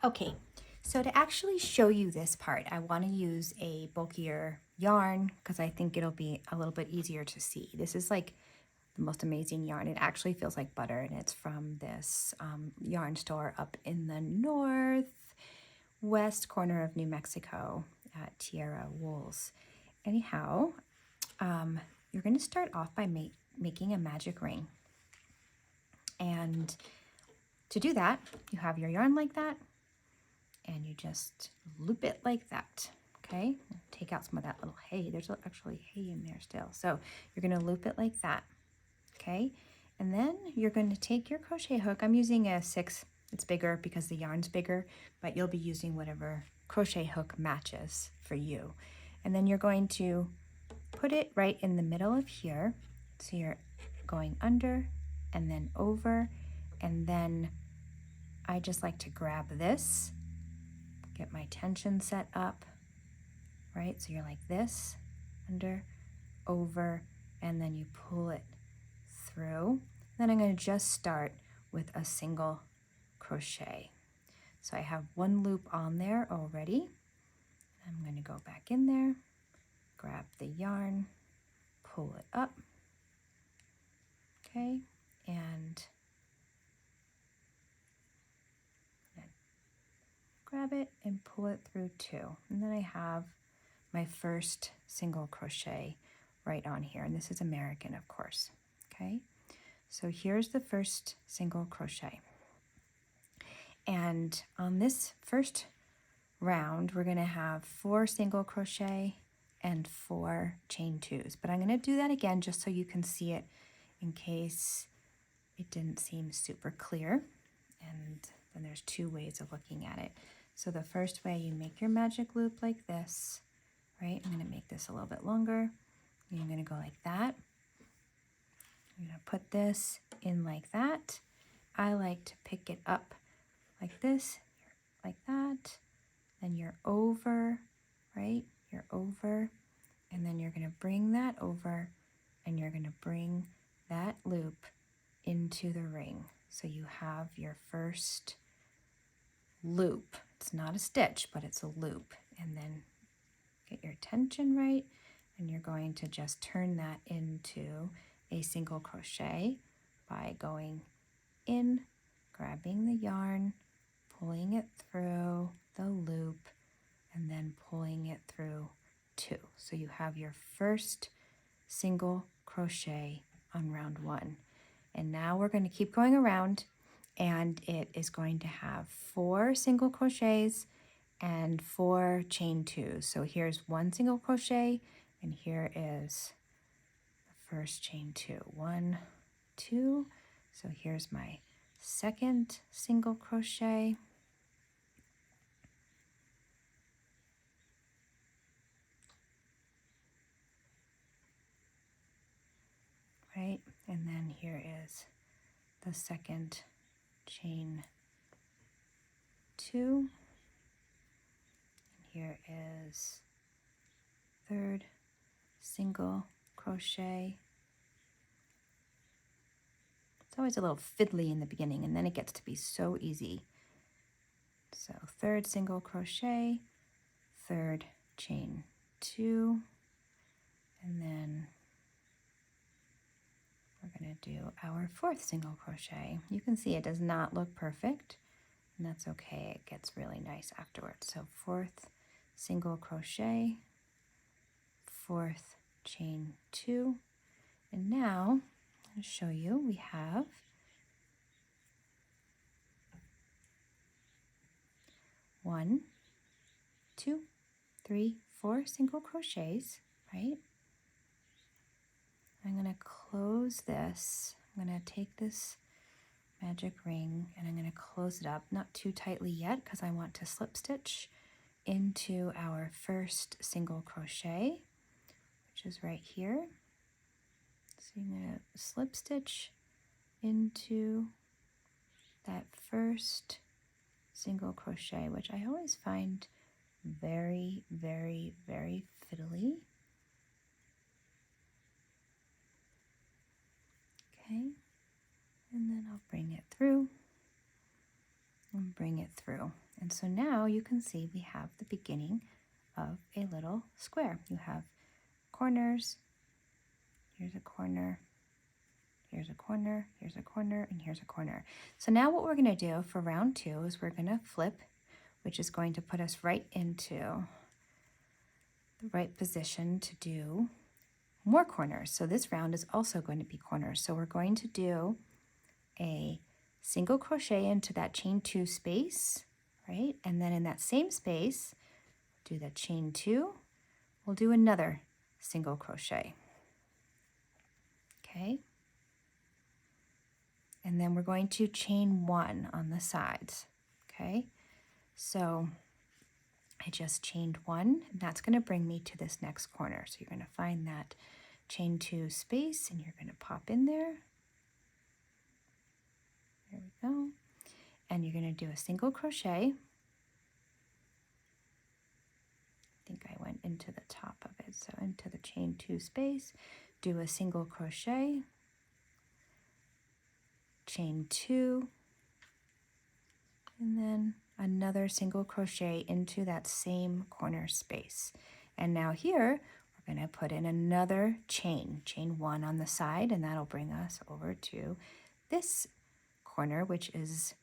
Okay, so to actually show you this part, I want to use a bulkier yarn because I think it'll be a little bit easier to see. This is like the most amazing yarn. It actually feels like butter, and it's from this yarn store up in the northwest corner of New Mexico at Tierra Wools. Anyhow, you're going to start off by making a magic ring. And to do that, you have your yarn like that, and you just loop it like that. Okay, take out some of that little hay. There's actually hay in there still. So you're going to loop it like that. Okay, and then you're going to take your crochet hook. I'm using a 6. It's bigger because the yarn's bigger, but you'll be using whatever crochet hook matches for you. And then you're going to put it right in the middle of here. So you're going under and then over, and then I just like to grab this, get my tension set up, right? So you're like this, under, over, and then you pull it through. Then I'm going to just start with a single crochet. So I have one loop on there already. I'm going to go back in there, grab the yarn, pull it up, okay, and grab it and pull it through too. And then I have my first single crochet right on here. And this is American, of course, okay? So here's the first single crochet. And on this first round, we're going to have 4 single crochet and 4 chain 2s. But I'm going to do that again just so you can see it in case it didn't seem super clear. And then there's 2 ways of looking at it. So the first way, you make your magic loop like this, right? I'm going to make this a little bit longer. You're going to go like that. I'm going to put this in like that. I like to pick it up like this, like that. Then you're over, right? You're over, and then you're going to bring that over, and you're going to bring that loop into the ring. So you have your first loop. It's not a stitch, but it's a loop. And then get your tension right, and you're going to just turn that into a single crochet by going in, grabbing the yarn, pulling it through the loop, and then pulling it through 2. So you have your first single crochet on round 1. And now we're going to keep going around, and it is going to have 4 single crochets and 4 chain 2s. So here's 1 single crochet, and here is the first chain 2. 1, 2. So here's my second single crochet. Right, and then here is the second chain 2. And here is third single crochet. It's always a little fiddly in the beginning, and then it gets to be so easy. So third single crochet, third chain 2, and then we're going to do our 4th single crochet. You can see it does not look perfect, and that's okay. It gets really nice afterwards. So 4th single crochet, 4th chain 2, and now I'll show you we have 1, 2, 3, 4 single crochets, right? I'm going to close this. I'm going to take this magic ring and I'm going to close it up, not too tightly yet because I want to slip stitch into our first single crochet, which is right here. So I'm going to slip stitch into that first single crochet, which I always find very, very, very fiddly. Okay, and then I'll bring it through, and bring it through. And so now you can see we have the beginning of a little square. You have corners, here's a corner, here's a corner, here's a corner, and here's a corner. So now what we're going to do for round 2 is we're going to flip, which is going to put us right into the right position to do more corners. So this round is also going to be corners. So we're going to do a single crochet into that chain 2 space, right? And then in that same space, do the chain 2, we'll do another single crochet. Okay? And then we're going to chain 1 on the sides. Okay? So I just chained 1, and that's going to bring me to this next corner. So you're going to find that chain 2 space, and you're going to pop in there. There we go. And you're going to do a single crochet. I think I went into the top of it, so into the chain 2 space, do a single crochet, chain 2, and then another single crochet into that same corner space. And now here we're going to put in another chain 1 on the side, and that'll bring us over to this corner, which is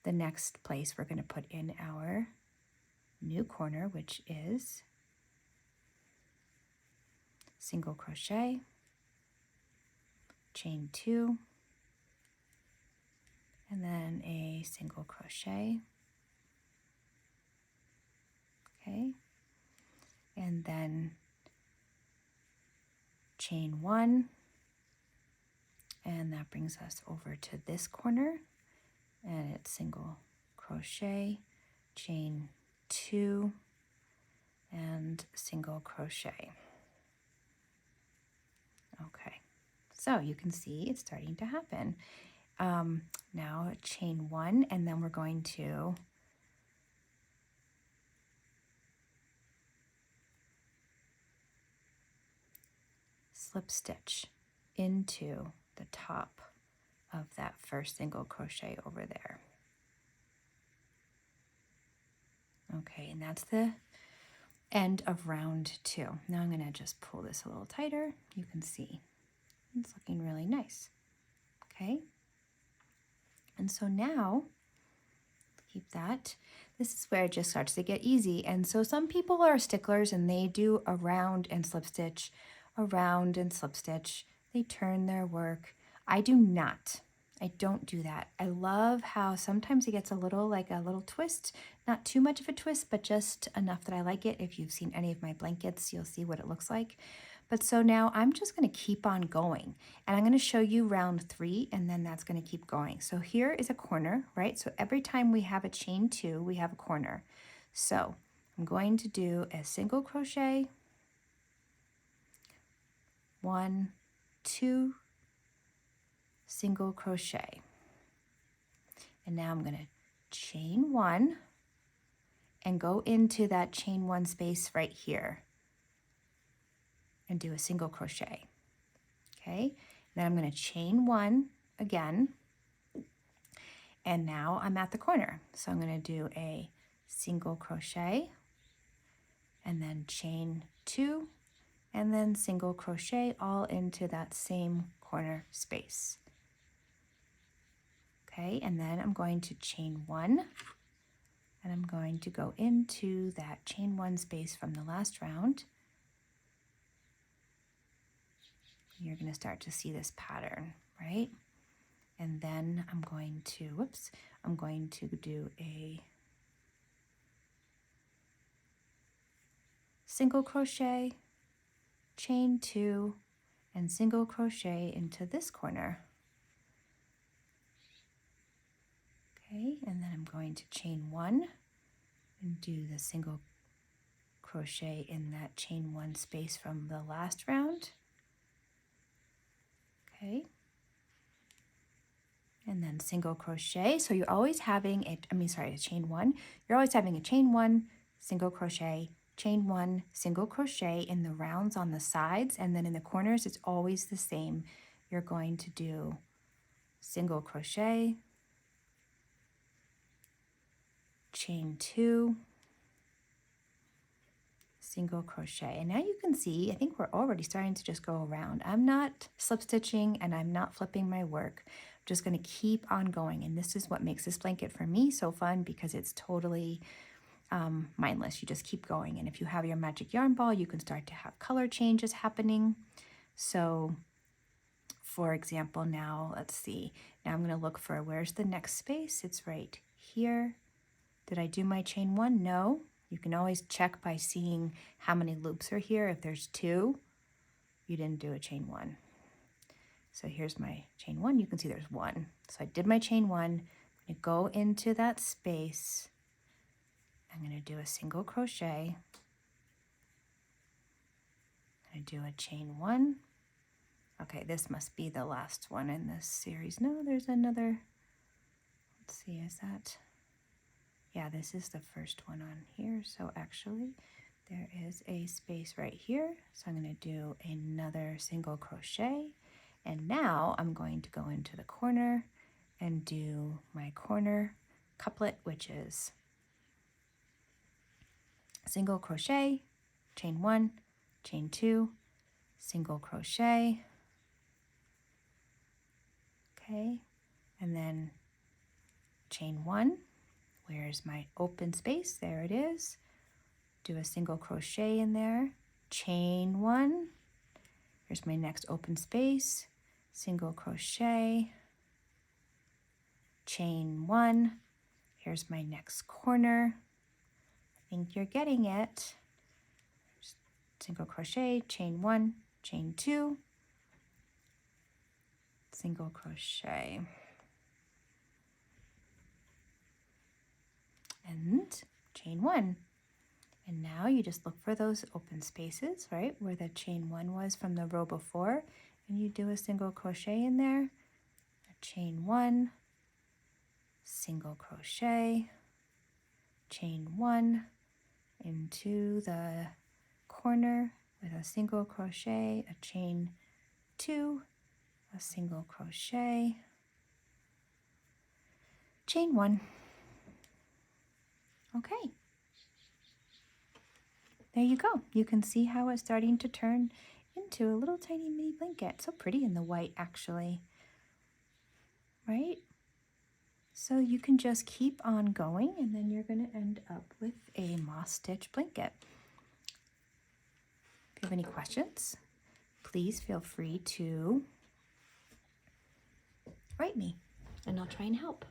the next place we're going to put in our new corner, which is single crochet, chain 2, and then a single crochet. Okay, and then chain 1, and that brings us over to this corner, and it's single crochet, chain 2, and single crochet. Okay, so you can see it's starting to happen. Now chain 1, and then we're going to slip stitch into the top of that first single crochet over there. Okay, and that's the end of round 2. Now I'm going to just pull this a little tighter. You can see it's looking really nice. Okay, and so now keep that. This is where it just starts to get easy. And so some people are sticklers and they do a round and slip stitch, a round and slip stitch. They turn their work. I do not. I don't do that. I love how sometimes it gets a little like a little twist, not too much of a twist, but just enough that I like it. If you've seen any of my blankets, you'll see what it looks like. But so now I'm just going to keep on going, and I'm going to show you round 3, and then that's going to keep going. So here is a corner, right? So every time we have a chain 2, we have a corner. So I'm going to do a single crochet, 1, 2, single crochet. And now I'm going to chain 1 and go into that chain 1 space right here and do a single crochet. Okay, then I'm going to chain 1 again, and now I'm at the corner. So I'm going to do a single crochet and then chain 2 and then single crochet all into that same corner space. Okay, and then I'm going to chain 1, and I'm going to go into that chain 1 space from the last round. You're going to start to see this pattern, right? And then I'm going to, I'm going to do a single crochet, chain 2, and single crochet into this corner. Okay, and then I'm going to chain 1 and do the single crochet in that chain 1 space from the last round. Okay, and then single crochet. So you're always having a chain 1. You're always having a chain 1, single crochet, chain 1, single crochet in the rounds on the sides, and then in the corners it's always the same. You're going to do single crochet, chain 2, single crochet. And now you can see, I think we're already starting to just go around. I'm not slip stitching and I'm not flipping my work. I'm just going to keep on going. And this is what makes this blanket for me so fun, because it's totally mindless. You just keep going. And if you have your magic yarn ball, you can start to have color changes happening. So for example, now let's see, now I'm going to look for where's the next space. It's right here. Did I do my chain 1? No. You can always check by seeing how many loops are here. If there's 2, you didn't do a chain 1. So here's my chain 1. You can see there's 1. So I did my chain 1. I'm going to go into that space. I'm going to do a single crochet. I'm going to do a chain 1. Okay, this must be the last one in this series. No, there's another. Let's see, is that? Yeah, this is the first one on here. So actually, there is a space right here. So I'm going to do another single crochet. And now I'm going to go into the corner and do my corner couplet, which is single crochet, chain 1, chain 2, single crochet. Okay, and then chain 1. Where's my open space? There it is. Do a single crochet in there, chain 1. Here's my next open space, single crochet, chain 1. Here's my next corner. I think you're getting it. Single crochet, chain 1, chain 2, single crochet. And chain 1. And now you just look for those open spaces, right, where the chain 1 was from the row before, and you do a single crochet in there, a chain 1, single crochet, chain 1 into the corner with a single crochet, a chain 2, a single crochet, chain 1. Okay. There you go. You can see how it's starting to turn into a little tiny mini blanket. So pretty in the white, actually. Right? So you can just keep on going, and then you're going to end up with a moss stitch blanket. If you have any questions, please feel free to write me, and I'll try and help.